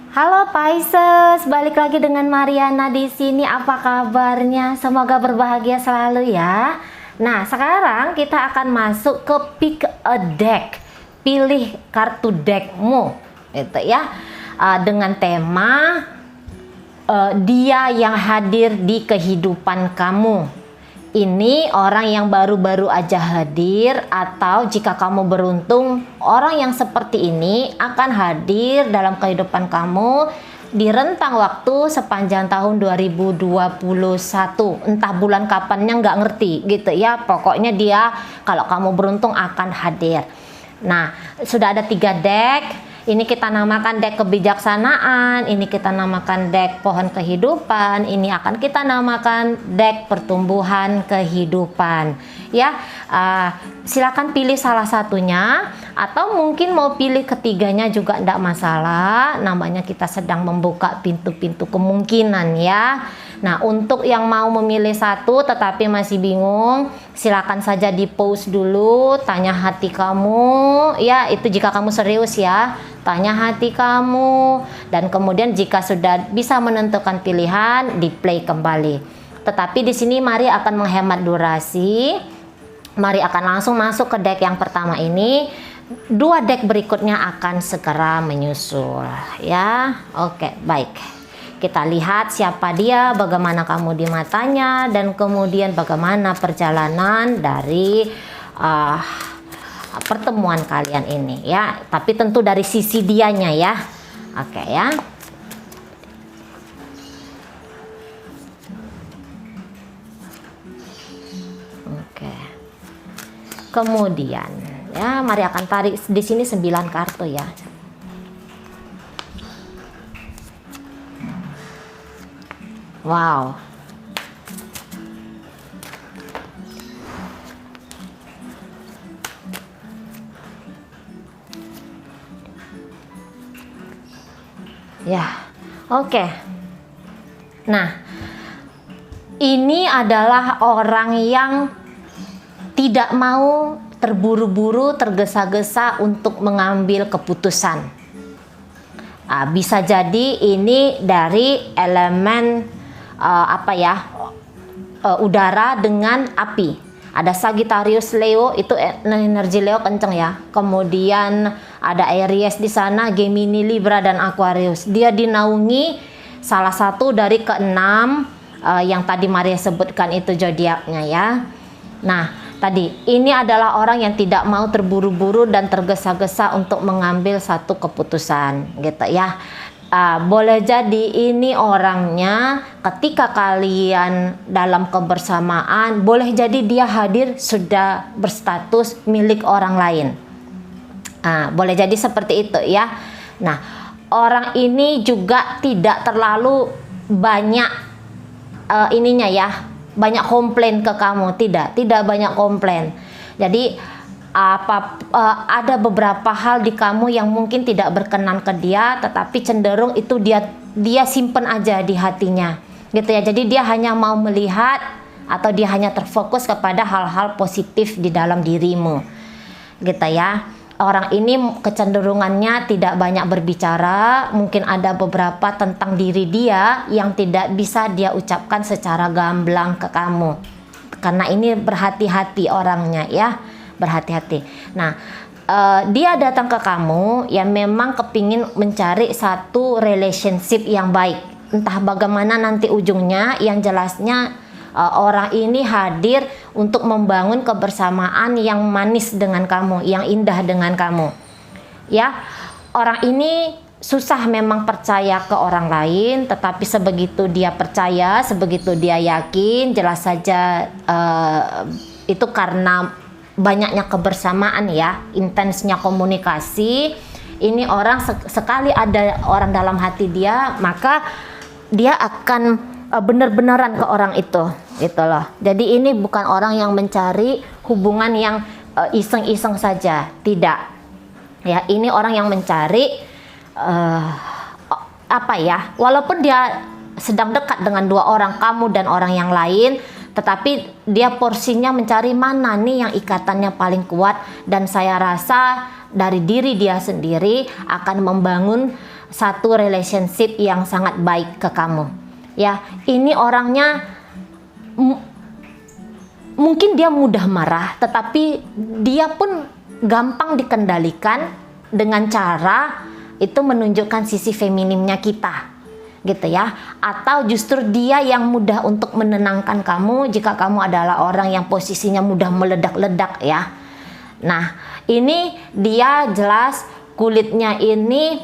Halo Pisces, balik lagi dengan Mariana di sini. Apa kabarnya? Semoga berbahagia selalu ya. Nah, sekarang kita akan masuk ke pick a deck. Pilih kartu deckmu, gitu ya. Dengan tema dia yang hadir di kehidupan kamu. Ini orang yang baru-baru aja hadir, atau jika kamu beruntung, orang yang seperti ini akan hadir dalam kehidupan kamu di rentang waktu sepanjang tahun 2021. Entah bulan kapannya nggak ngerti gitu ya. Pokoknya dia kalau kamu beruntung akan hadir. Nah, sudah ada 3 deck. Ini kita namakan deck kebijaksanaan, ini kita namakan deck pohon kehidupan, ini akan kita namakan deck pertumbuhan kehidupan. Ya, silakan pilih salah satunya, atau mungkin mau pilih ketiganya juga tidak masalah. Namanya kita sedang membuka pintu-pintu kemungkinan ya. Nah, untuk yang mau memilih satu tetapi masih bingung, silakan saja di pause dulu, tanya hati kamu ya. Itu jika kamu serius ya, tanya hati kamu, dan kemudian jika sudah bisa menentukan pilihan, di play kembali. Tetapi di sini mari akan menghemat durasi. Mari akan langsung masuk ke deck yang pertama ini. 2 deck berikutnya akan segera menyusul ya. Oke, baik. Kita lihat siapa dia, bagaimana kamu di matanya, dan kemudian bagaimana perjalanan dari pertemuan kalian ini ya. Tapi tentu dari sisi dianya ya. Oke ya. Oke. Kemudian ya, mari akan tarik di sini 9 kartu ya. Wow. Ya, oke. Nah, ini adalah orang yang tidak mau terburu-buru, tergesa-gesa untuk mengambil keputusan. Bisa jadi ini dari elemen udara dengan api. Ada Sagittarius Leo, itu energi Leo kenceng ya. Kemudian ada Aries di sana, Gemini, Libra, dan Aquarius. Dia dinaungi salah satu dari ke-6 yang tadi Maria sebutkan itu zodiaknya ya. Nah, tadi ini adalah orang yang tidak mau terburu-buru dan tergesa-gesa untuk mengambil satu keputusan gitu ya. Boleh jadi ini orangnya ketika kalian dalam kebersamaan, boleh jadi dia hadir sudah berstatus milik orang lain. Boleh jadi seperti itu ya. Nah, orang ini juga tidak terlalu banyak ininya ya, banyak komplain ke kamu, tidak banyak komplain. Jadi ada beberapa hal di kamu yang mungkin tidak berkenan ke dia, tetapi cenderung itu dia simpen aja di hatinya gitu ya. Jadi dia hanya mau melihat, atau dia hanya terfokus kepada hal-hal positif di dalam dirimu gitu ya. Orang ini kecenderungannya tidak banyak berbicara. Mungkin ada beberapa tentang diri dia yang tidak bisa dia ucapkan secara gamblang ke kamu, karena ini berhati-hati orangnya ya. Berhati-hati. Nah, dia datang ke kamu yang memang kepingin mencari satu relationship yang baik. Entah bagaimana nanti ujungnya, yang jelasnya orang ini hadir untuk membangun kebersamaan yang manis dengan kamu, yang indah dengan kamu. Ya, orang ini susah memang percaya ke orang lain, tetapi sebegitu dia percaya, sebegitu dia yakin, jelas saja itu karena banyaknya kebersamaan ya, intensnya komunikasi. Ini orang sekali ada orang dalam hati dia, maka dia akan benar-benaran ke orang itu gitu loh. Jadi ini bukan orang yang mencari hubungan yang iseng-iseng saja, tidak ya. Ini orang yang mencari walaupun dia sedang dekat dengan 2 orang, kamu dan orang yang lain, tetapi dia porsinya mencari mana nih yang ikatannya paling kuat. Dan saya rasa dari diri dia sendiri akan membangun satu relationship yang sangat baik ke kamu. Ya, ini orangnya mungkin dia mudah marah, tetapi dia pun gampang dikendalikan dengan cara itu menunjukkan sisi feminimnya kita, gitu ya. Atau justru dia yang mudah untuk menenangkan kamu jika kamu adalah orang yang posisinya mudah meledak-ledak ya. Nah, ini dia jelas kulitnya ini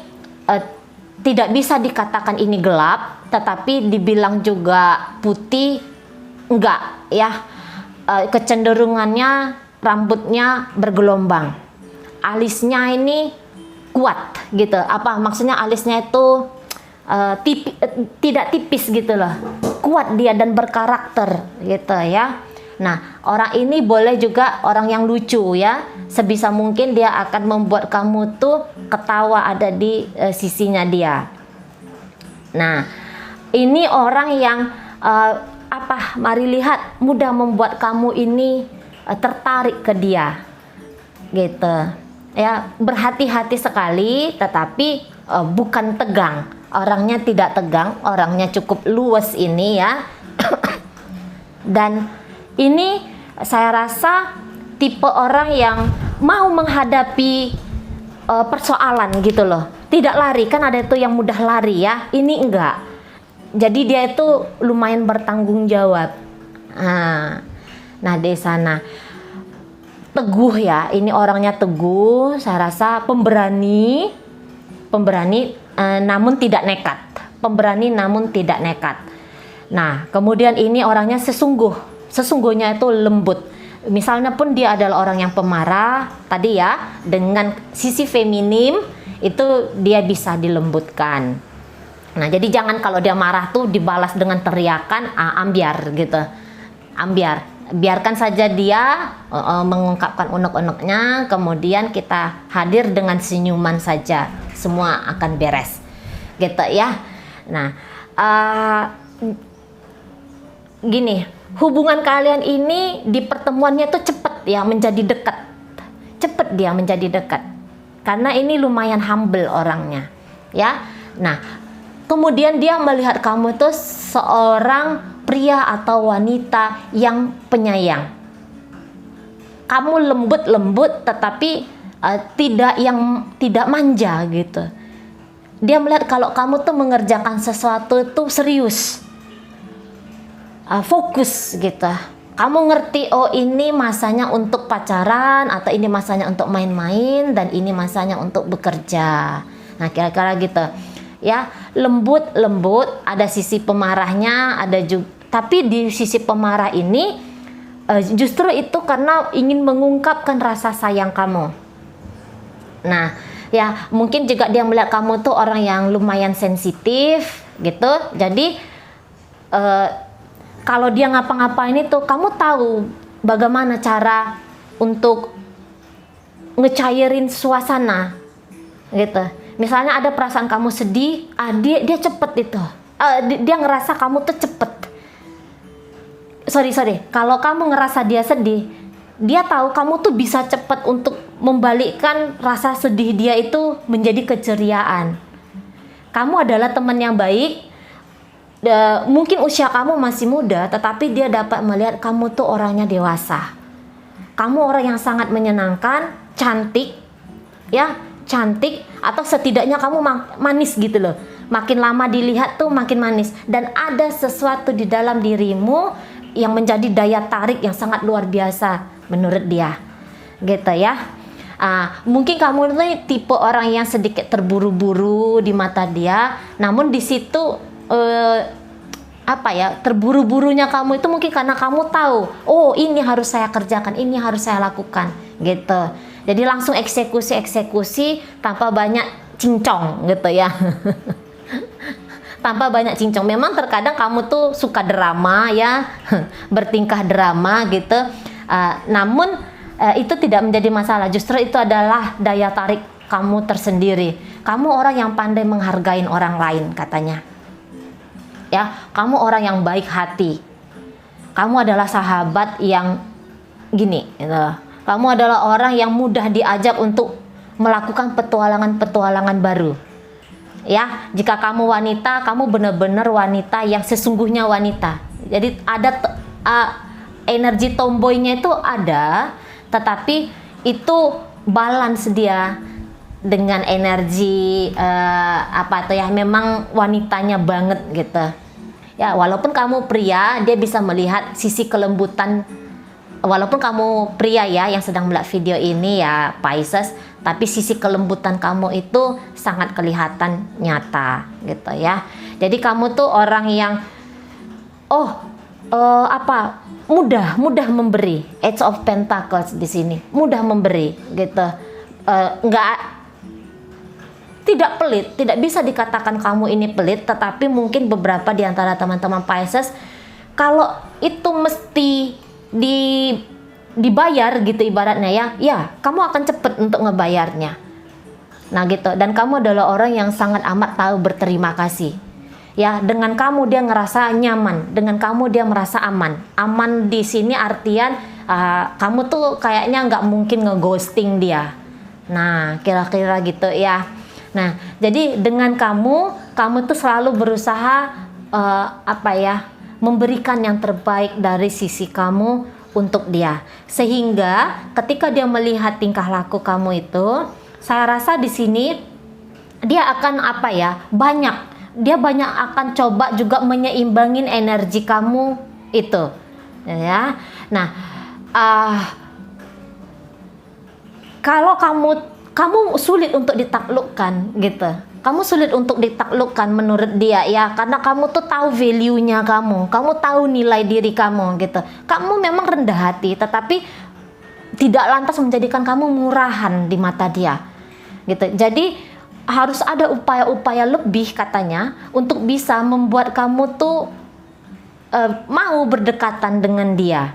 tidak bisa dikatakan ini gelap, tetapi dibilang juga putih enggak ya. Kecenderungannya rambutnya bergelombang, alisnya ini kuat gitu. Apa maksudnya alisnya itu tidak tipis gitu loh, kuat dia dan berkarakter gitu ya. Nah, orang ini boleh juga orang yang lucu ya, sebisa mungkin dia akan membuat kamu tuh ketawa ada di sisinya dia. Nah, ini orang yang mari lihat, mudah membuat kamu ini tertarik ke dia gitu ya. Berhati-hati sekali, tetapi bukan tegang, orangnya tidak tegang, orangnya cukup luwes ini ya. Dan ini saya rasa tipe orang yang mau menghadapi persoalan gitu loh, tidak lari. Kan ada itu yang mudah lari ya, ini enggak. Jadi dia itu lumayan bertanggung jawab. Nah di sana teguh ya, ini orangnya teguh. Saya rasa pemberani, namun tidak nekat. Pemberani namun tidak nekat. Nah kemudian ini orangnya sesungguhnya itu lembut. Misalnya pun dia adalah orang yang pemarah tadi ya, dengan sisi feminim itu dia bisa dilembutkan. Nah, jadi jangan kalau dia marah tuh dibalas dengan teriakan, ambiar gitu. Ambiar. Biarkan saja dia mengungkapkan unek-uneknya, kemudian kita hadir dengan senyuman saja. Semua akan beres. Gitu ya. Nah, gini, hubungan kalian ini di pertemuannya tuh cepet ya menjadi dekat. Cepet dia menjadi dekat. Karena ini lumayan humble orangnya. Ya. Nah, kemudian dia melihat kamu itu seorang pria atau wanita yang penyayang. Kamu lembut-lembut tetapi tidak manja gitu. Dia melihat kalau kamu tuh mengerjakan sesuatu itu serius, fokus gitu. Kamu ngerti, oh ini masanya untuk pacaran, atau ini masanya untuk main-main, dan ini masanya untuk bekerja. Nah kira-kira gitu. Ya, lembut, ada sisi pemarahnya, ada juga, tapi di sisi pemarah ini justru itu karena ingin mengungkapkan rasa sayang kamu. Nah, ya mungkin juga dia melihat kamu tuh orang yang lumayan sensitif gitu. Jadi kalau dia ngapa-ngapain itu kamu tahu bagaimana cara untuk ngecairin suasana gitu. Misalnya ada perasaan kamu sedih, dia cepet itu. Dia ngerasa kamu tuh cepet. Sorry. Kalau kamu ngerasa dia sedih, dia tahu kamu tuh bisa cepet untuk membalikkan rasa sedih dia itu menjadi keceriaan. Kamu adalah teman yang baik. Mungkin usia kamu masih muda, tetapi dia dapat melihat kamu tuh orangnya dewasa. Kamu orang yang sangat menyenangkan, cantik, ya. Cantik, atau setidaknya kamu manis gitu loh. Makin lama dilihat tuh makin manis, dan ada sesuatu di dalam dirimu yang menjadi daya tarik yang sangat luar biasa menurut dia gitu ya. Mungkin kamu ini tipe orang yang sedikit terburu-buru di mata dia, namun di situ terburu-burunya kamu itu mungkin karena kamu tahu, oh ini harus saya kerjakan, ini harus saya lakukan gitu. Jadi langsung eksekusi tanpa banyak cincong gitu ya. Tanpa banyak cincong. Memang terkadang kamu tuh suka drama ya, bertingkah drama gitu. Namun itu tidak menjadi masalah. Justru itu adalah daya tarik kamu tersendiri. Kamu orang yang pandai menghargai orang lain katanya. Ya, kamu orang yang baik hati. Kamu adalah sahabat yang gini gitu. Kamu adalah orang yang mudah diajak untuk melakukan petualangan-petualangan baru. Ya, jika kamu wanita, kamu benar-benar wanita yang sesungguhnya wanita. Jadi ada energi tomboynya itu ada, tetapi itu balance dia dengan energi apa tuh ya, memang wanitanya banget gitu. Ya, walaupun kamu pria, dia bisa melihat sisi kelembutan. Walaupun kamu pria ya yang sedang melihat video ini ya Pisces, tapi sisi kelembutan kamu itu sangat kelihatan nyata gitu ya. Jadi kamu tuh orang yang mudah memberi. Eight of Pentacles di sini, mudah memberi gitu. Tidak pelit, tidak bisa dikatakan kamu ini pelit, tetapi mungkin beberapa di antara teman-teman Pisces kalau itu mesti dibayar gitu ibaratnya ya kamu akan cepet untuk ngebayarnya. Nah gitu, dan kamu adalah orang yang sangat amat tahu berterima kasih. Ya, dengan kamu dia ngerasa nyaman, dengan kamu dia merasa aman. Aman di sini artian kamu tuh kayaknya nggak mungkin ngeghosting dia. Nah, kira-kira gitu ya. Nah, jadi dengan kamu tuh selalu berusaha memberikan yang terbaik dari sisi kamu untuk dia. Sehingga ketika dia melihat tingkah laku kamu itu, saya rasa di sini dia akan dia banyak akan coba juga menyeimbangin energi kamu itu. Ya. Nah, kalau kamu sulit untuk ditaklukkan gitu. Kamu sulit untuk ditaklukkan menurut dia ya, karena kamu tuh tahu value-nya kamu tahu nilai diri kamu gitu. Kamu memang rendah hati, tetapi tidak lantas menjadikan kamu murahan di mata dia gitu. Jadi harus ada upaya-upaya lebih katanya untuk bisa membuat kamu tuh mau berdekatan dengan dia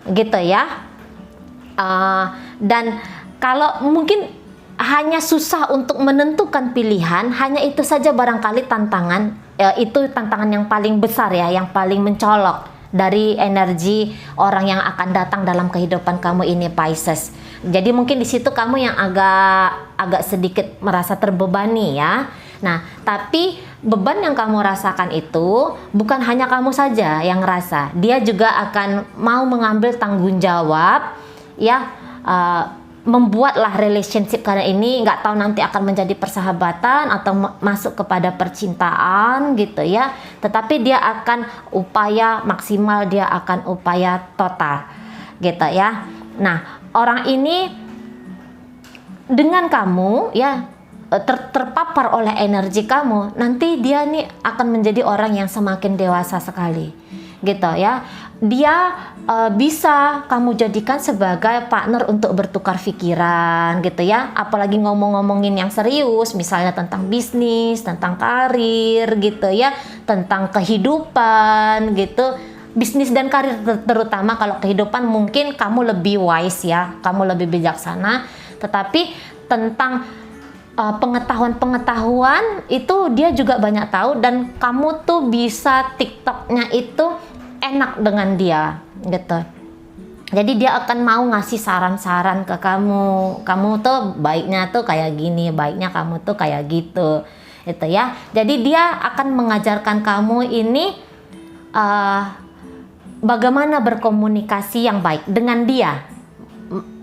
gitu ya. Dan kalau mungkin hanya susah untuk menentukan pilihan, hanya itu saja barangkali tantangan, itu tantangan yang paling besar ya, yang paling mencolok dari energi orang yang akan datang dalam kehidupan kamu ini Pisces. Jadi mungkin di situ kamu yang agak sedikit merasa terbebani ya. Nah, tapi beban yang kamu rasakan itu bukan hanya kamu saja yang ngerasa, dia juga akan mau mengambil tanggung jawab ya. Membuatlah relationship kalian ini, nggak tahu nanti akan menjadi persahabatan atau masuk kepada percintaan gitu ya, tetapi dia akan upaya maksimal, dia akan upaya total gitu ya. Nah, orang ini dengan kamu ya terpapar oleh energi kamu, nanti dia nih akan menjadi orang yang semakin dewasa sekali gitu ya. Dia bisa kamu jadikan sebagai partner untuk bertukar pikiran gitu ya, apalagi ngomong-ngomongin yang serius, misalnya tentang bisnis, tentang karir gitu ya, tentang kehidupan gitu. Bisnis dan karir terutama, kalau kehidupan mungkin kamu lebih wise ya, kamu lebih bijaksana, tetapi tentang pengetahuan itu dia juga banyak tahu, dan kamu tuh bisa TikToknya itu enak dengan dia gitu. Jadi dia akan mau ngasih saran-saran ke kamu tuh baiknya tuh kayak gini, baiknya kamu tuh kayak gitu itu ya. Jadi dia akan mengajarkan kamu ini bagaimana berkomunikasi yang baik dengan dia.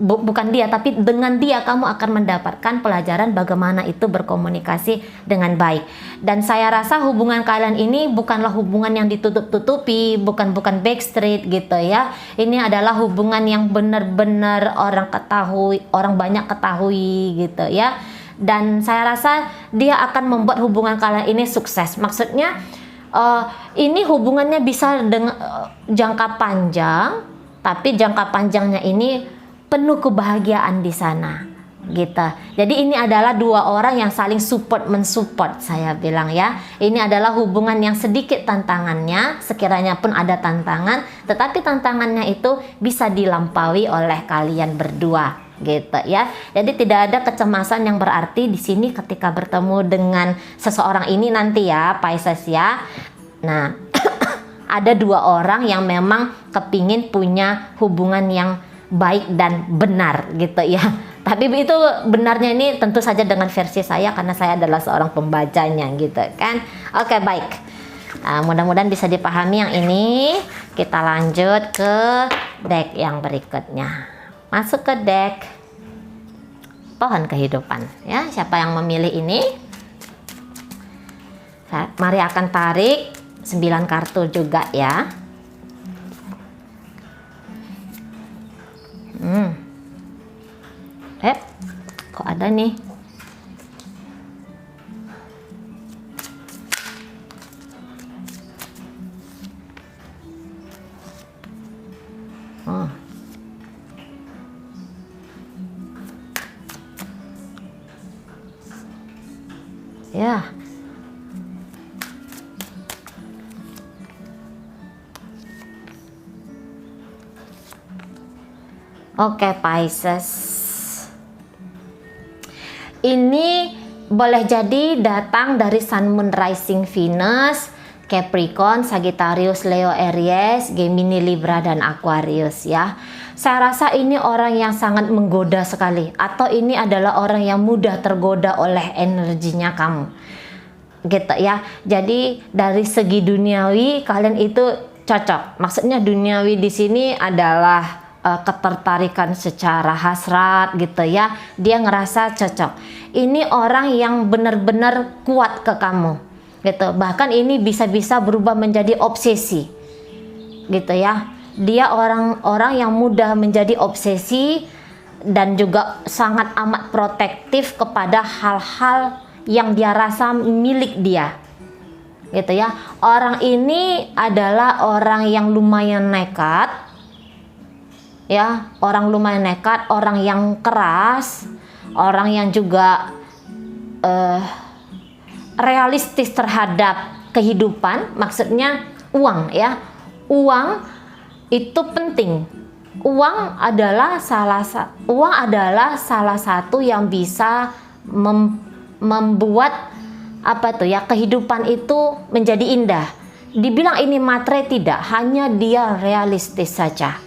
Bukan dia, tapi dengan dia kamu akan mendapatkan pelajaran bagaimana itu berkomunikasi dengan baik. Dan saya rasa hubungan kalian ini bukanlah hubungan yang ditutup-tutupi, bukan backstreet gitu ya. Ini adalah hubungan yang benar-benar orang banyak ketahui gitu ya. Dan saya rasa dia akan membuat hubungan kalian ini sukses. Maksudnya ini hubungannya bisa dengan jangka panjang, tapi jangka panjangnya ini penuh kebahagiaan di sana gitu. Jadi ini adalah dua orang yang saling mensupport, saya bilang ya. Ini adalah hubungan yang sedikit tantangannya, sekiranya pun ada tantangan, tetapi tantangannya itu bisa dilampaui oleh kalian berdua gitu ya. Jadi tidak ada kecemasan yang berarti di sini ketika bertemu dengan seseorang ini nanti ya Pisces ya. Nah, ada dua orang yang memang kepingin punya hubungan yang baik dan benar gitu ya. Tapi itu benarnya ini tentu saja dengan versi saya karena saya adalah seorang pembacanya gitu kan. Oke, baik. Nah, mudah-mudahan bisa dipahami yang ini. Kita lanjut ke deck yang berikutnya. Masuk ke deck pohon kehidupan ya. Siapa yang memilih ini? Mari akan tarik 9 kartu juga ya. Kok ada nih? Oh. Ya. Oke, Pisces. Ini boleh jadi datang dari Sun, Moon, Rising, Venus, Capricorn, Sagittarius, Leo, Aries, Gemini, Libra, dan Aquarius ya. Saya rasa ini orang yang sangat menggoda sekali, atau ini adalah orang yang mudah tergoda oleh energinya kamu. Gitu ya. Jadi dari segi duniawi kalian itu cocok. Maksudnya duniawi di sini adalah ketertarikan secara hasrat gitu ya. Dia ngerasa cocok. Ini orang yang benar-benar kuat ke kamu gitu. Bahkan ini bisa-bisa berubah menjadi obsesi gitu ya. Dia orang-orang yang mudah menjadi obsesi dan juga sangat amat protektif kepada hal-hal yang dia rasa milik dia gitu ya. Orang ini adalah orang yang lumayan nekat ya, orang lumayan nekat, orang yang keras, orang yang juga realistis terhadap kehidupan. Maksudnya uang ya, uang itu penting. Uang adalah salah satu yang bisa membuat apa tuh ya, kehidupan itu menjadi indah. Dibilang ini materai tidak, hanya dia realistis saja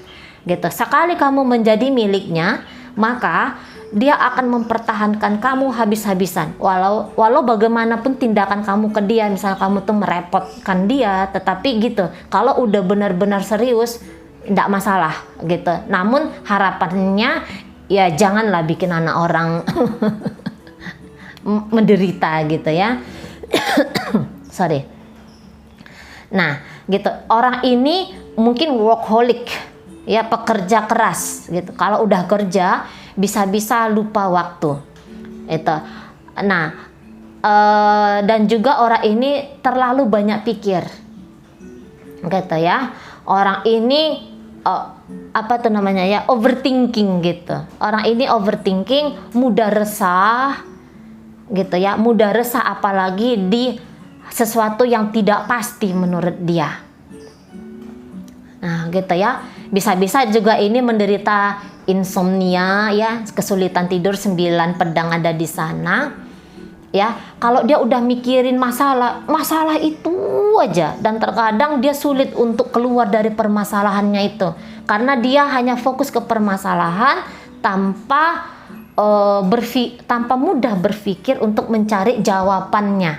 gitu. Sekali kamu menjadi miliknya, maka dia akan mempertahankan kamu habis-habisan. Walau bagaimanapun tindakan kamu ke dia, misalnya kamu tuh merepotkan dia, tetapi gitu. Kalau udah benar-benar serius, tidak masalah gitu. Namun harapannya ya janganlah bikin anak orang menderita gitu ya. Sorry. Nah, gitu. Orang ini mungkin workaholic, ya, pekerja keras gitu. Kalau udah kerja bisa-bisa lupa waktu. Itu. Nah, dan juga orang ini terlalu banyak pikir. Gitu ya. Orang ini apa tuh namanya ya, overthinking gitu. Orang ini overthinking, mudah resah gitu ya, mudah resah apalagi di sesuatu yang tidak pasti menurut dia. Nah gitu ya, bisa-bisa juga ini menderita insomnia ya, kesulitan tidur, 9 pedang ada di sana ya. Kalau dia udah mikirin masalah itu aja, dan terkadang dia sulit untuk keluar dari permasalahannya itu karena dia hanya fokus ke permasalahan tanpa mudah berpikir untuk mencari jawabannya.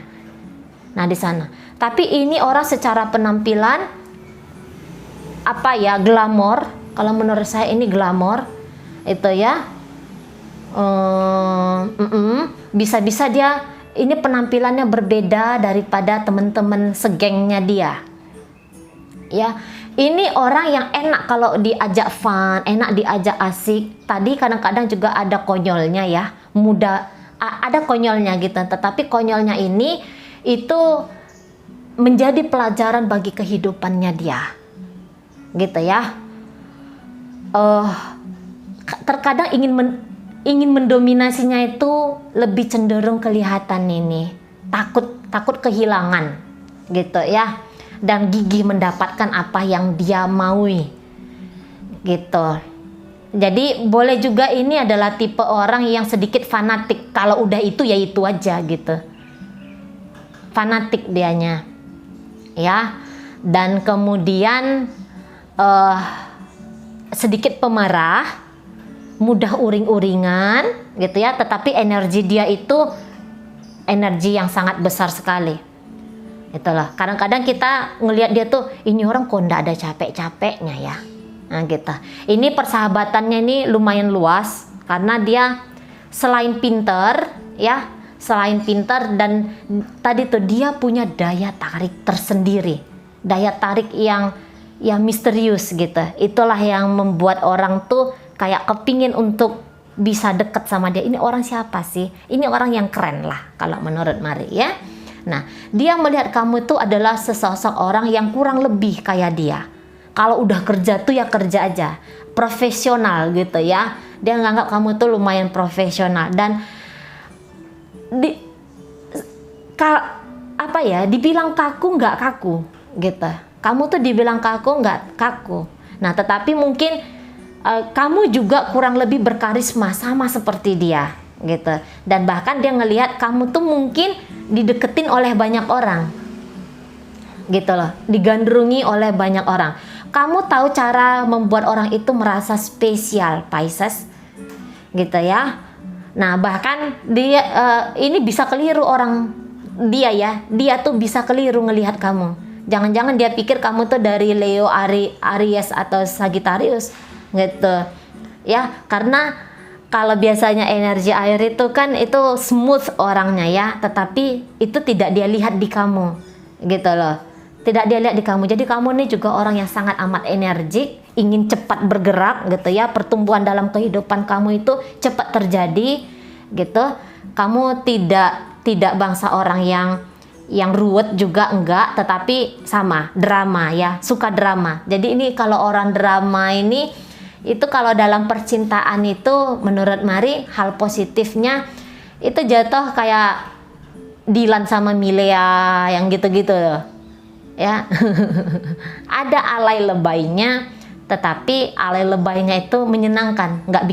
Nah di sana. Tapi ini orang secara penampilan apa ya, glamor. Kalau menurut saya ini glamor itu ya. Bisa-bisa dia ini penampilannya berbeda daripada teman-teman segengnya dia. Ya, ini orang yang enak kalau diajak fun, enak diajak asik. Tadi kadang-kadang juga ada konyolnya ya, ada konyolnya gitu. Tetapi konyolnya ini itu menjadi pelajaran bagi kehidupannya dia, gitu ya. Terkadang ingin mendominasinya itu lebih cenderung kelihatan ini takut kehilangan, gitu ya. Dan gigih mendapatkan apa yang dia maui gitu. Jadi boleh juga ini adalah tipe orang yang sedikit fanatik. Kalau udah itu ya itu aja gitu, fanatik dianya ya. Dan kemudian sedikit pemarah mudah uring-uringan gitu ya, tetapi energi dia itu energi yang sangat besar sekali. Itulah, kadang-kadang kita ngelihat dia tuh, ini orang kok ndak ada capek-capeknya ya. Nah gitu. Ini persahabatannya ini lumayan luas karena dia selain pinter ya, selain pinter dan tadi tuh dia punya daya tarik tersendiri, daya tarik yang misterius gitu. Itulah yang membuat orang tuh kayak kepingin untuk bisa deket sama dia. Ini orang siapa sih? Ini orang yang keren lah kalau menurut Mari ya. Nah, dia melihat kamu itu adalah sesosok orang yang kurang lebih kayak dia. Kalau udah kerja tuh ya kerja aja, profesional gitu ya. Dia nganggap kamu tuh lumayan profesional dan dibilang kaku nggak kaku gitu. Kamu tuh dibilang kaku nggak kaku. Nah, tetapi mungkin kamu juga kurang lebih berkarisma sama seperti dia gitu. Dan bahkan dia ngelihat kamu tuh mungkin dideketin oleh banyak orang gitu loh, digandrungi oleh banyak orang. Kamu tahu cara membuat orang itu merasa spesial, Pisces gitu ya. Nah bahkan dia ini bisa keliru orang dia ya, dia tuh bisa keliru ngelihat kamu. Jangan-jangan dia pikir kamu tuh dari Leo, Aries atau Sagittarius gitu ya, karena kalau biasanya energi air itu kan itu smooth orangnya ya, tetapi itu tidak dia lihat di kamu gitu loh, tidak dia lihat di kamu. Jadi kamu nih juga orang yang sangat amat energik, ingin cepat bergerak gitu ya, pertumbuhan dalam kehidupan kamu itu cepat terjadi gitu. Kamu tidak bangsa orang yang ruwet juga enggak, tetapi sama drama ya, suka drama. Jadi ini kalau orang drama ini itu kalau dalam percintaan itu menurut Mari hal positifnya itu jatuh kayak Dilan sama Milea yang gitu-gitu loh ya. Ada alay lebaynya, tetapi alay lebaynya itu menyenangkan, nggak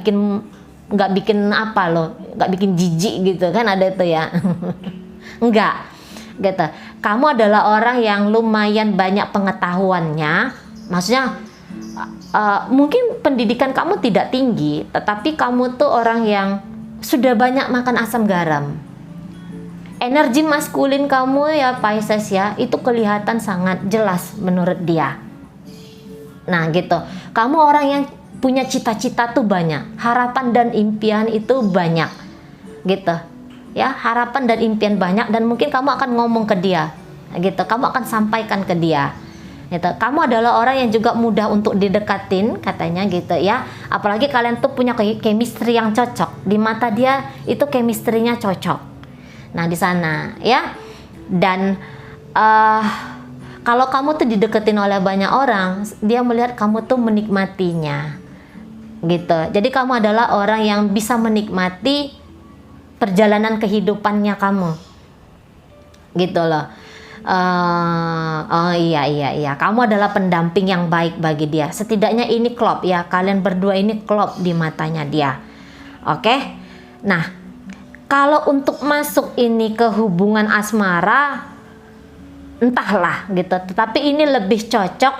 bikin apa loh, nggak bikin jijik gitu kan, ada itu ya. Enggak gitu. Kamu adalah orang yang lumayan banyak pengetahuannya, maksudnya mungkin pendidikan kamu tidak tinggi, tetapi kamu tuh orang yang sudah banyak makan asam garam. Energi maskulin kamu ya Pisces ya, itu kelihatan sangat jelas menurut dia. Nah gitu, kamu orang yang punya cita-cita tuh banyak, harapan dan impian itu banyak gitu ya, harapan dan impian banyak, dan mungkin kamu akan ngomong ke dia gitu, kamu akan sampaikan ke dia gitu. Kamu adalah orang yang juga mudah untuk didekatin katanya gitu ya, apalagi kalian tuh punya chemistry yang cocok, di mata dia itu chemistry-nya cocok. Nah di sana ya, dan kalau kamu tuh dideketin oleh banyak orang, dia melihat kamu tuh menikmatinya gitu. Jadi kamu adalah orang yang bisa menikmati perjalanan kehidupannya kamu gitu loh. Oh iya, kamu adalah pendamping yang baik bagi dia. Setidaknya ini klop ya, kalian berdua ini klop di matanya dia. Oke. Nah, kalau untuk masuk ini ke hubungan asmara, entahlah gitu. Tetapi ini lebih cocok,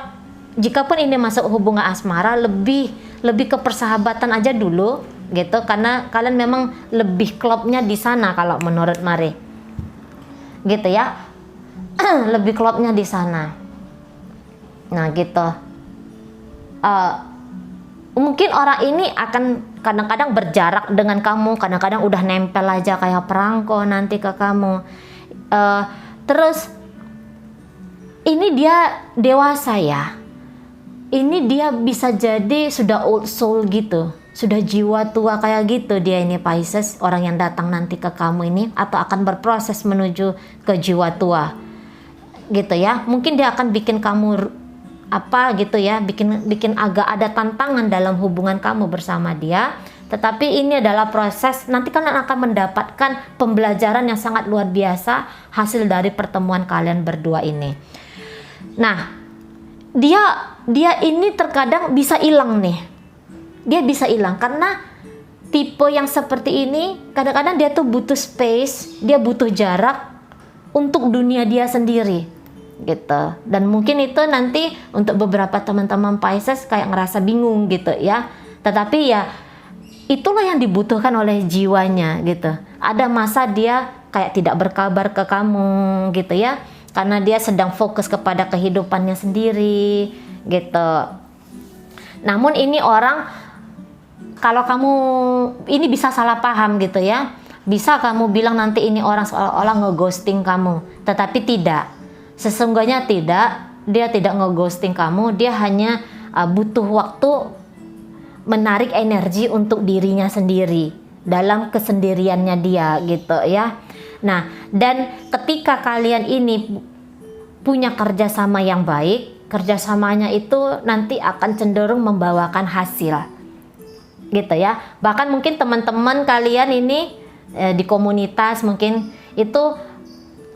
jikapun ini masuk hubungan asmara, lebih ke persahabatan aja dulu gitu, karena kalian memang lebih klopnya di sana kalau menurut Mari gitu ya. Lebih klopnya di sana. Nah gitu. Mungkin orang ini akan kadang-kadang berjarak dengan kamu, kadang-kadang udah nempel aja kayak perangko nanti ke kamu. Terus ini dia dewasa ya. Ini dia bisa jadi sudah old soul gitu, sudah jiwa tua kayak gitu dia ini Pisces, orang yang datang nanti ke kamu ini, atau akan berproses menuju ke jiwa tua gitu ya. Mungkin dia akan bikin kamu apa gitu ya, bikin agak ada tantangan dalam hubungan kamu bersama dia. Tetapi ini adalah proses, nanti kalian akan mendapatkan pembelajaran yang sangat luar biasa hasil dari pertemuan kalian berdua ini. Nah, dia ini terkadang bisa hilang nih. Dia bisa hilang karena tipe yang seperti ini kadang-kadang dia tuh butuh space, dia butuh jarak untuk dunia dia sendiri gitu. Dan mungkin itu nanti untuk beberapa teman-teman Pisces kayak ngerasa bingung gitu ya. Tetapi ya itulah yang dibutuhkan oleh jiwanya gitu. Ada masa dia kayak tidak berkabar ke kamu gitu ya, karena dia sedang fokus kepada kehidupannya sendiri gitu. Namun ini orang, kalau kamu ini bisa salah paham gitu ya, bisa kamu bilang nanti ini orang seolah-olah ngeghosting kamu, tetapi tidak. Sesungguhnya tidak, dia tidak ngeghosting kamu, dia hanya butuh waktu menarik energi untuk dirinya sendiri dalam kesendiriannya dia gitu ya. Nah, dan ketika kalian ini punya kerjasama yang baik, kerjasamanya itu nanti akan cenderung membawakan hasil gitu ya. Bahkan mungkin teman-teman kalian ini di komunitas mungkin itu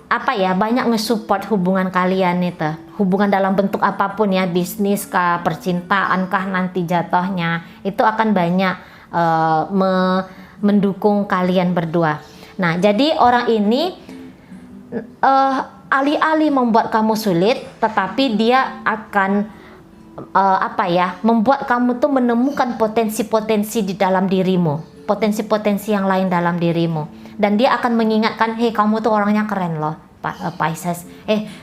banyak nge-support hubungan kalian itu, hubungan dalam bentuk apapun ya, bisnis kah, percintaan kah, nanti jatuhnya itu akan banyak mendukung kalian berdua. Nah, jadi orang ini alih-alih membuat kamu sulit, tetapi dia akan membuat kamu tuh menemukan potensi-potensi di dalam dirimu, potensi-potensi yang lain dalam dirimu. Dan dia akan mengingatkan, hei kamu tuh orangnya keren loh Pisces,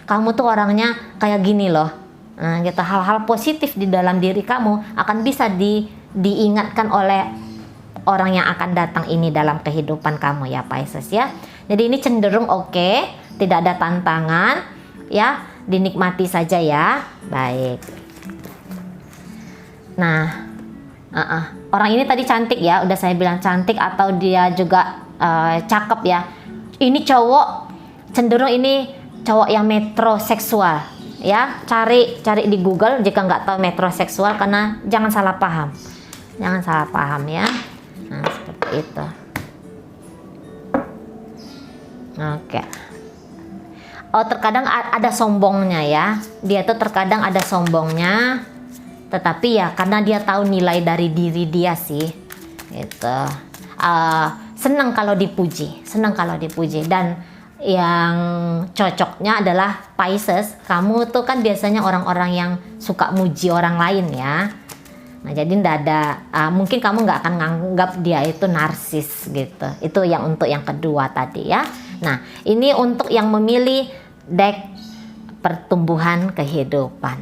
kamu tuh orangnya kayak gini loh. Nah, gitu, hal-hal positif di dalam diri kamu akan bisa diingatkan oleh orang yang akan datang ini dalam kehidupan kamu ya Pisces ya. Jadi ini cenderung oke, tidak ada tantangan ya, dinikmati saja ya. Baik. Nah, orang ini tadi cantik ya, udah saya bilang cantik atau dia juga cakep ya. Ini cowok, cenderung ini cowok yang metroseksual ya. Cari di Google jika nggak tahu metroseksual, karena jangan salah paham ya. Nah, seperti itu. Oke. Oh, terkadang ada sombongnya ya, dia tuh terkadang ada sombongnya, tetapi ya karena dia tahu nilai dari diri dia sih gitu. Senang kalau dipuji, dan yang cocoknya adalah Pisces, kamu tuh kan biasanya orang-orang yang suka muji orang lain ya. Nah, jadi ndak ada, mungkin kamu nggak akan nganggap dia itu narsis gitu. Itu yang untuk yang kedua tadi ya. Nah, ini untuk yang memilih deck pertumbuhan kehidupan.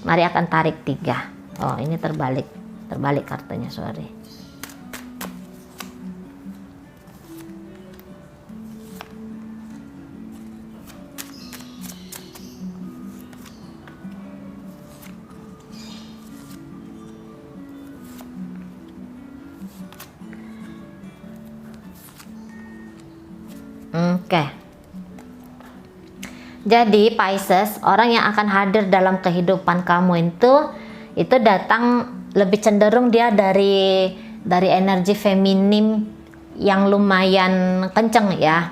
Mari akan tarik 3. Oh, ini terbalik kartunya, sorry. Oke. Jadi Pisces, orang yang akan hadir dalam kehidupan kamu itu datang lebih cenderung dia dari energi feminim yang lumayan kenceng ya.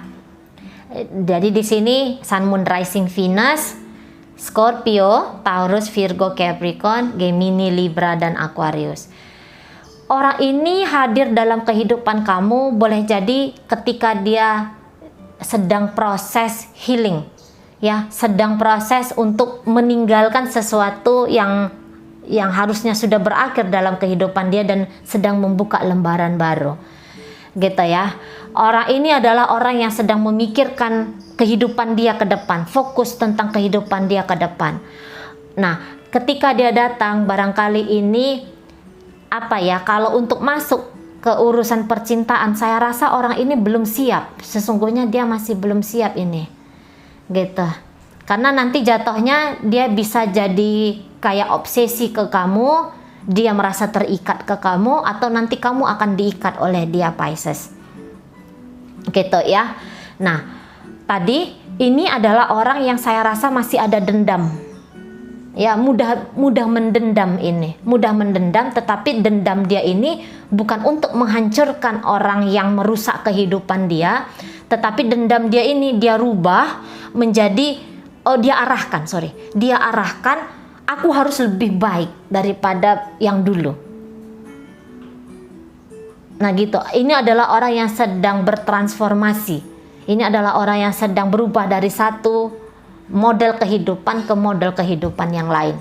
Jadi di sini Sun, Moon, Rising, Venus, Scorpio, Taurus, Virgo, Capricorn, Gemini, Libra, dan Aquarius. Orang ini hadir dalam kehidupan kamu boleh jadi ketika dia sedang proses healing ya, sedang proses untuk meninggalkan sesuatu yang harusnya sudah berakhir dalam kehidupan dia dan sedang membuka lembaran baru gitu ya. Orang ini adalah orang yang sedang memikirkan kehidupan dia ke depan, fokus tentang kehidupan dia ke depan. Nah, ketika dia datang barangkali ini kalau untuk masuk ke urusan percintaan, saya rasa orang ini belum siap. Sesungguhnya dia masih belum siap ini gitu, karena nanti jatuhnya dia bisa jadi kayak obsesi ke kamu, dia merasa terikat ke kamu, atau nanti kamu akan diikat oleh dia Pisces gitu ya. Nah, tadi ini adalah orang yang saya rasa masih ada dendam ya, mudah mendendam, tetapi dendam dia ini bukan untuk menghancurkan orang yang merusak kehidupan dia, tetapi dendam dia ini dia rubah menjadi dia arahkan aku harus lebih baik daripada yang dulu. Nah gitu, ini adalah orang yang sedang bertransformasi, ini adalah orang yang sedang berubah dari satu model kehidupan ke model kehidupan yang lain.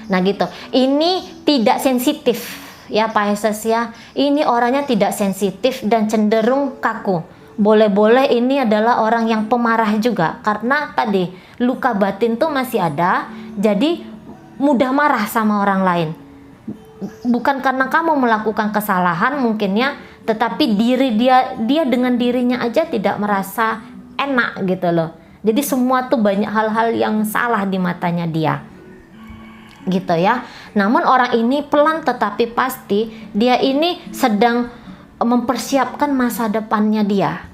Nah gitu. Ini tidak sensitif ya Pisces ya. Ini orangnya tidak sensitif dan cenderung kaku. Boleh-boleh ini adalah orang yang pemarah juga, karena tadi luka batin tuh masih ada, jadi mudah marah sama orang lain. Bukan karena kamu melakukan kesalahan mungkin ya, tetapi dia dengan dirinya aja tidak merasa enak gitu loh. Jadi semua tuh banyak hal-hal yang salah di matanya dia gitu ya. Namun orang ini pelan tetapi pasti dia ini sedang mempersiapkan masa depannya dia.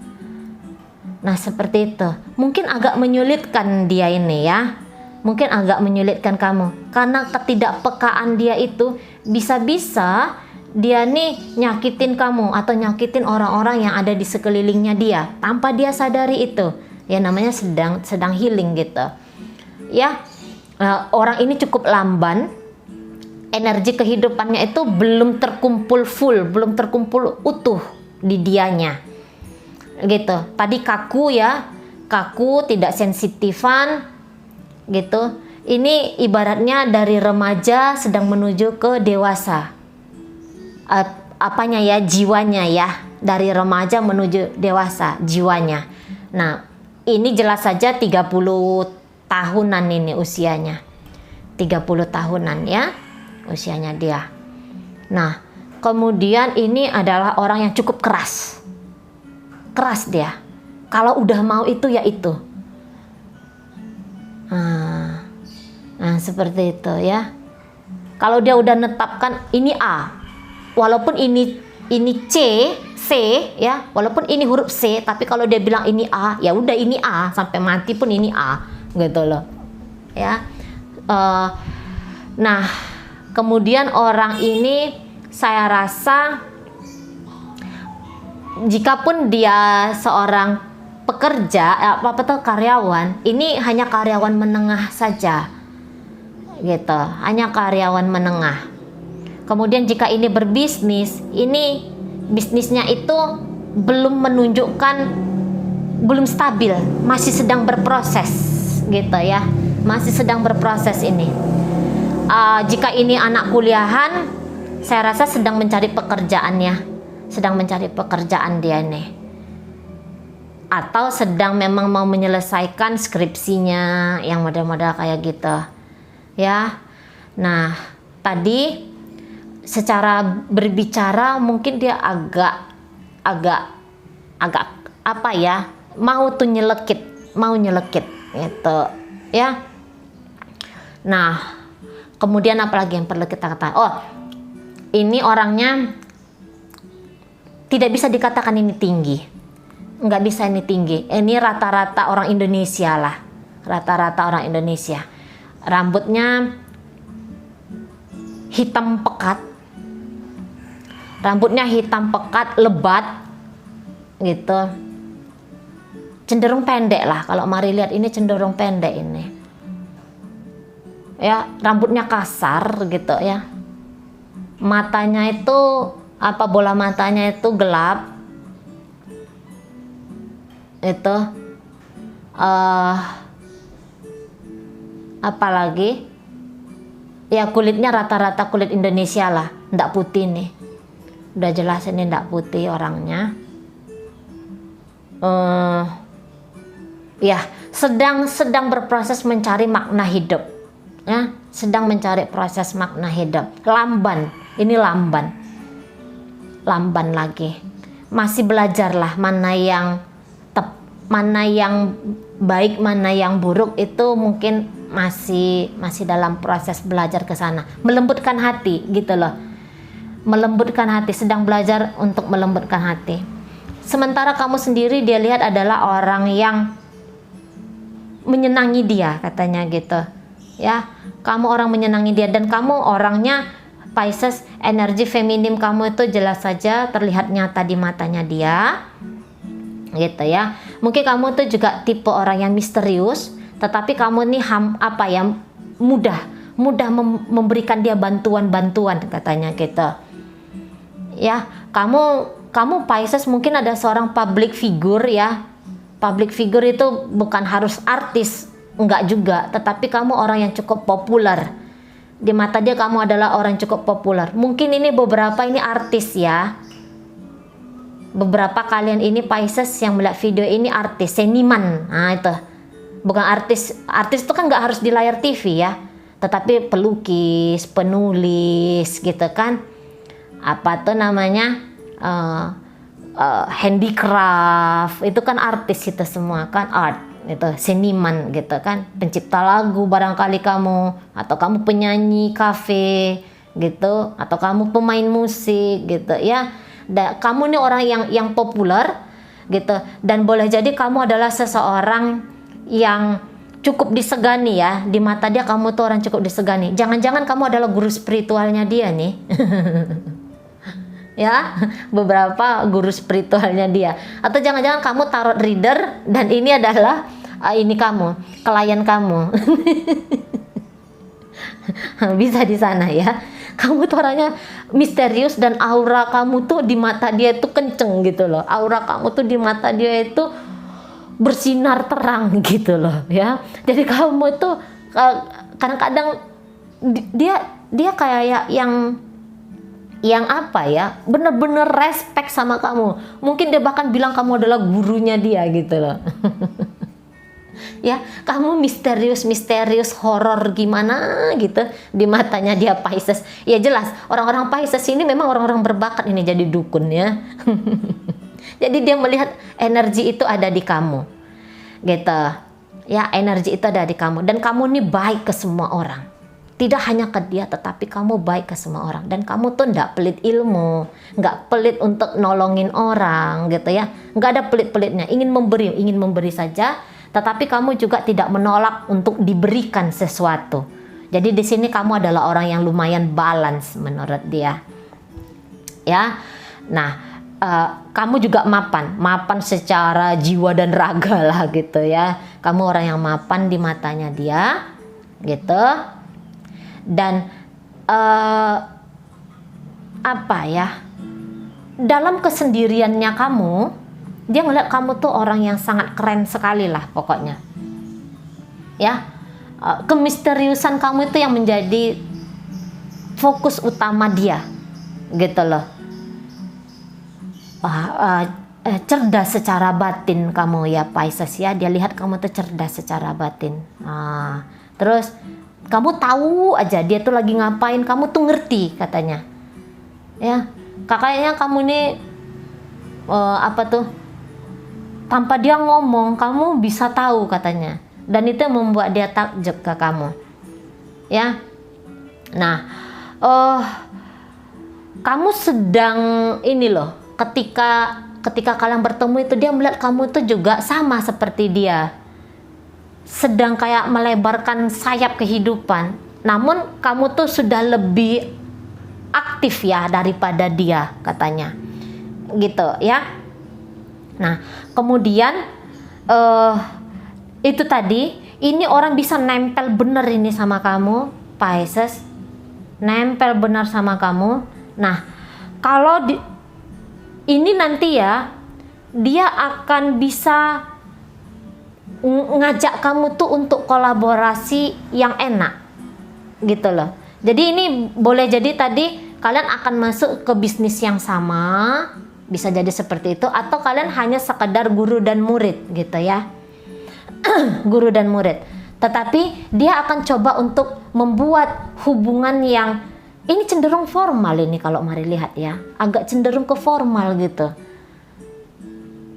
Nah seperti itu. Mungkin agak menyulitkan dia ini ya, mungkin agak menyulitkan kamu, karena ketidakpekaan dia itu bisa-bisa dia nih nyakitin kamu atau nyakitin orang-orang yang ada di sekelilingnya dia tanpa dia sadari itu. Ya namanya sedang healing gitu. Ya, orang ini cukup lamban. Energi kehidupannya itu belum terkumpul full, belum terkumpul utuh di dianya. Gitu. Tadi kaku ya, kaku, tidak sensitifan gitu. Ini ibaratnya dari remaja sedang menuju ke dewasa. Apanya ya, jiwanya ya, dari remaja menuju dewasa jiwanya. Nah ini jelas saja 30 tahunan ini usianya, 30 tahunan ya usianya dia. Nah kemudian ini adalah orang yang cukup keras dia, kalau udah mau itu ya itu. Nah seperti itu ya. Kalau dia udah netapkan ini A, walaupun ini C ya, walaupun ini huruf C, tapi kalau dia bilang ini A, ya udah ini A sampai mati pun ini A gitu loh ya. Nah kemudian orang ini saya rasa jikapun dia seorang pekerja apa tuh karyawan, ini hanya karyawan menengah saja gitu, hanya karyawan menengah. Kemudian jika ini berbisnis, ini bisnisnya itu belum menunjukkan, belum stabil, masih sedang berproses gitu ya, masih sedang berproses ini. Jika ini anak kuliahan, saya rasa sedang mencari pekerjaannya, sedang mencari pekerjaan dia nih, atau sedang memang mau menyelesaikan skripsinya yang model-model kayak gitu ya. Nah tadi secara berbicara mungkin dia agak apa ya, mau nyelekit gitu ya. Nah kemudian apalagi yang perlu kita katakan? Oh ini orangnya tidak bisa dikatakan ini tinggi, nggak bisa ini tinggi. Ini rata-rata orang Indonesia lah, rata-rata orang Indonesia. Rambutnya hitam pekat, lebat gitu, cenderung pendek lah. Kalau mari lihat ini cenderung pendek ini ya, rambutnya kasar gitu ya. Matanya itu bola matanya itu gelap itu. Apalagi ya, kulitnya rata-rata kulit Indonesia lah, ndak putih nih, udah jelas ini ndak putih orangnya. Ya sedang berproses mencari makna hidup ya, sedang mencari proses makna hidup. Lamban, ini lamban lagi, masih belajar lah mana yang baik, mana yang buruk, itu mungkin masih dalam proses belajar ke sana. Melembutkan hati gitu loh, melembutkan hati, sedang belajar untuk melembutkan hati. Sementara kamu sendiri dia lihat adalah orang yang menyenangi dia katanya gitu ya. Kamu orang menyenangi dia, dan kamu orangnya Pisces, energi feminim kamu itu jelas saja terlihat nyata di matanya dia gitu ya. Mungkin kamu tuh juga tipe orang yang misterius, tetapi kamu nih mudah memberikan dia bantuan katanya gitu ya. Kamu Pisces mungkin ada seorang public figure ya. Public figure itu bukan harus artis, enggak juga, tetapi kamu orang yang cukup populer Di mata dia kamu adalah orang cukup populer. Mungkin ini beberapa ini artis ya. Beberapa kalian ini Pisces yang melihat video ini artis, seniman. Nah itu. Bukan artis. Artis itu kan nggak harus di layar TV ya. Tetapi pelukis, penulis gitu kan. Apa tuh namanya? Handicraft. Itu kan artis itu semua kan, art. Itu seniman gitu kan, pencipta lagu barangkali kamu, atau kamu penyanyi kafe gitu, atau kamu pemain musik gitu ya. Kamu nih orang yang populer gitu, dan boleh jadi kamu adalah seseorang yang cukup disegani ya. Di mata dia kamu tuh orang cukup disegani. Jangan-jangan kamu adalah guru spiritualnya dia nih. Ya, beberapa guru spiritualnya dia, atau jangan-jangan kamu tarot reader dan ini adalah ini kamu, klien kamu. Bisa di sana ya. Kamu tuh orangnya misterius dan aura kamu tuh di mata dia itu kenceng gitu loh. Aura kamu tuh di mata dia itu bersinar terang gitu loh ya. Jadi kamu tuh kadang-kadang dia kayak yang apa ya, bener-bener respect sama kamu. Mungkin dia bahkan bilang kamu adalah gurunya dia gitu loh. Ya, kamu misterius horor gimana gitu di matanya dia Pisces. Ya jelas, orang-orang Pisces ini memang orang-orang berbakat ini jadi dukun ya. Jadi dia melihat energi itu ada di kamu. Gitu. Ya, energi itu ada di kamu, dan kamu ini baik ke semua orang. Tidak hanya ke dia, tetapi kamu baik ke semua orang. Dan kamu tuh nggak pelit ilmu, nggak pelit untuk nolongin orang gitu ya. Nggak ada pelit-pelitnya, ingin memberi saja. Tetapi kamu juga tidak menolak untuk diberikan sesuatu. Jadi di sini kamu adalah orang yang lumayan balance menurut dia. Ya, nah kamu juga mapan secara jiwa dan raga lah gitu ya. Kamu orang yang mapan di matanya dia, gitu. Dan apa ya, dalam kesendiriannya kamu, dia ngeliat kamu tuh orang yang sangat keren sekali lah pokoknya ya. Kemisteriusan kamu itu yang menjadi fokus utama dia gitu loh. Cerdas secara batin kamu ya Pisces ya. Dia lihat kamu tuh cerdas secara batin. Terus kamu tahu aja dia tuh lagi ngapain, kamu tuh ngerti katanya. Ya, kakaknya kamu nih apa tuh? Tanpa dia ngomong, kamu bisa tahu katanya. Dan itu yang membuat dia takjub ke kamu. Ya. Nah, kamu sedang ini loh, ketika kalian bertemu itu dia melihat kamu tuh juga sama seperti dia. Sedang kayak melebarkan sayap kehidupan, namun kamu tuh sudah lebih aktif ya daripada dia katanya gitu ya. Nah kemudian itu tadi, ini orang bisa nempel bener ini sama kamu Pisces, nempel benar sama kamu. Nah kalau ini nanti ya, dia akan bisa ngajak kamu tuh untuk kolaborasi yang enak gitu loh. Jadi ini boleh jadi tadi kalian akan masuk ke bisnis yang sama, bisa jadi seperti itu, atau kalian hanya sekedar guru dan murid gitu ya. Guru dan murid, tetapi dia akan coba untuk membuat hubungan yang ini cenderung formal. Ini kalau mari lihat ya, agak cenderung ke formal gitu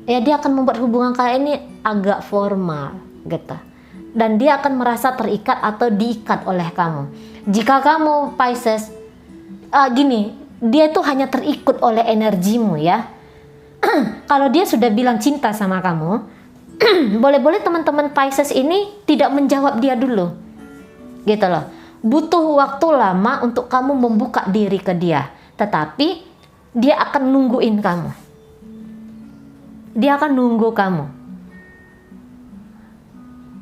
ya. Dia akan membuat hubungan kalian ini agak formal gitu, dan dia akan merasa terikat atau diikat oleh kamu. Jika kamu Pisces gini, dia tuh hanya terikut oleh energimu ya. Kalau dia sudah bilang cinta sama kamu, boleh-boleh teman-teman Pisces ini tidak menjawab dia dulu gitu loh. Butuh waktu lama untuk kamu membuka diri ke dia, tetapi dia akan nungguin kamu. Dia akan nunggu kamu.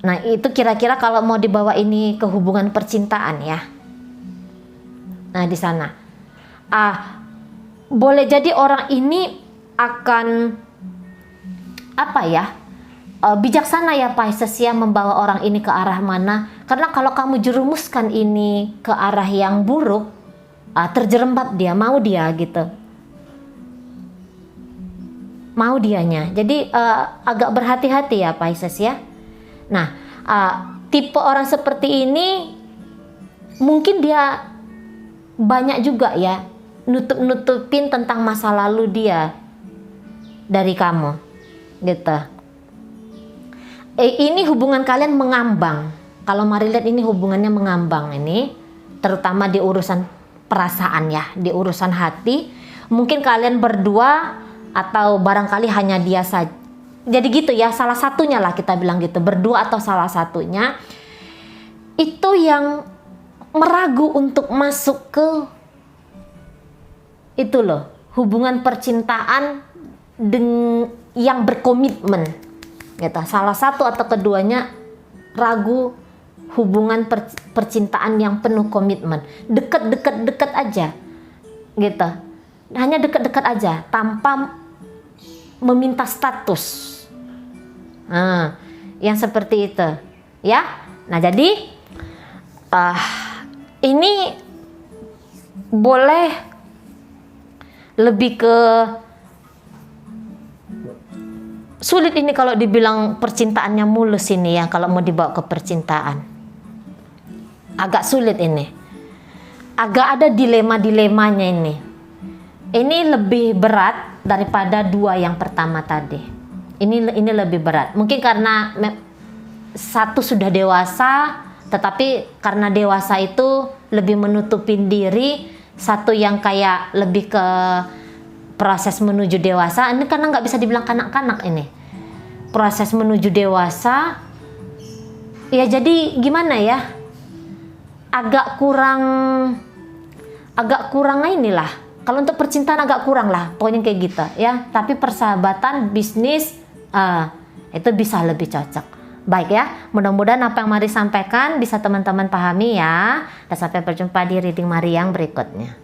Nah itu kira-kira kalau mau dibawa ini ke hubungan percintaan ya. Nah di sana boleh jadi orang ini akan apa ya, bijaksana ya Pisces ya, membawa orang ini ke arah mana. Karena kalau kamu jerumuskan ini ke arah yang buruk, terjerembab dia, mau dia gitu. Mau dianya. Jadi agak berhati-hati ya Pisces ya. Nah, tipe orang seperti ini mungkin dia banyak juga ya nutup-nutupin tentang masa lalu dia dari kamu gitu. Ini hubungan kalian mengambang. Kalau mari lihat ini hubungannya mengambang ini, terutama di urusan perasaan ya, di urusan hati. Mungkin kalian berdua atau barangkali hanya dia saja. Jadi gitu ya, salah satunya lah kita bilang gitu, berdua atau salah satunya itu yang meragu untuk masuk ke itu loh, hubungan percintaan yang berkomitmen. Gitu. Salah satu atau keduanya ragu hubungan percintaan yang penuh komitmen, deket aja gitu, hanya deket aja tanpa meminta status, yang seperti itu ya. Nah jadi ini boleh lebih ke sulit ini kalau dibilang percintaannya mulus ini ya, kalau mau dibawa ke percintaan agak sulit ini, agak ada dilema-dilemanya ini. Ini lebih berat daripada dua yang pertama tadi. Ini lebih berat, mungkin karena satu sudah dewasa, tetapi karena dewasa itu lebih menutupin diri, satu yang kayak lebih ke proses menuju dewasa. Ini karena nggak bisa dibilang kanak-kanak ini, proses menuju dewasa ya. Jadi gimana ya, agak kurang inilah. Kalau untuk percintaan agak kurang lah, pokoknya kayak gitu ya. Tapi persahabatan, bisnis itu bisa lebih cocok. Baik ya, mudah-mudahan apa yang Mari sampaikan bisa teman-teman pahami ya. Dan sampai berjumpa di reading Mari yang berikutnya.